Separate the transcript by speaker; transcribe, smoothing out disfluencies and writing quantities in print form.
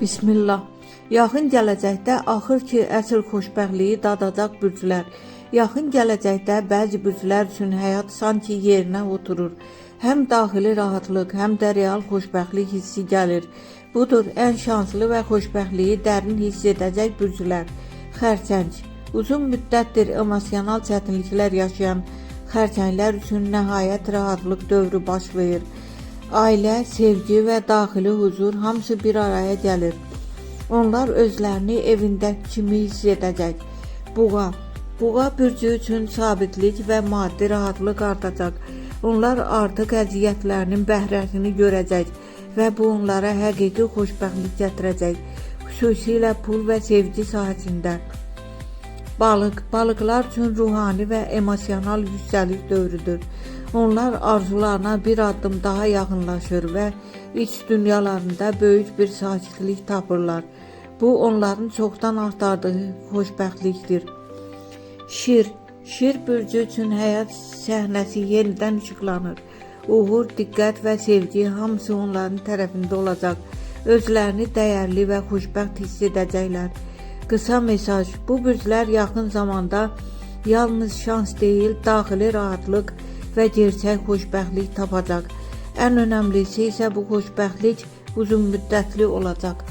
Speaker 1: Bismillah. Yaxın gələcəkdə axır ki, əsl xoşbəxtliyi dadacaq bürclər. Yaxın gələcəkdə bəzi bürclər üçün həyat sanki yerinə oturur. Həm daxili rahatlıq, həm də real xoşbəxtlik hissi gəlir. Budur ən şanslı və xoşbəxtliyi dərin hiss edəcək bürclər. Xərçəng. Uzun müddətdir emosional çətinliklər yaşayan xərçənglər üçün nəhayət rahatlıq dövrü baş verir. Ailə, sevgi və daxili huzur hamısı bir araya gəlir. Onlar özlərini evində kimi hiss edəcək. Buğa. Buğa bürcü üçün sabitlik və maddi rahatlıq artacaq. Onlar artıq əziyyətlərinin bəhrəsini görəcək və bu onlara həqiqi xoşbəxtlik gətirəcək, xüsusilə pul və sevgi sahəsində. Balıq. Balıqlar üçün ruhani və emosional yüksəliş dövrüdür. Onlar arzularına bir addım daha yaxınlaşır və iç dünyalarında böyük bir sakitlik tapırlar. Bu onların çoxdan axtardığı xoşbəxtlikdir. Şir. Şir bürcü üçün həyat səhnəsi yenidən işıqlanır. Uğur, diqqət və sevgi hamısı onların tərəfində olacaq. Özlərini dəyərli və xoşbəxt hiss edəcəklər. Qısa mesaj. Bu bürclər yaxın zamanda yalnız şans deyil, daxili rahatlıq və gerçək xoşbəxtlik tapacaq. Ən önəmlisi isə bu xoşbəxtlik uzun müddətli olacaq.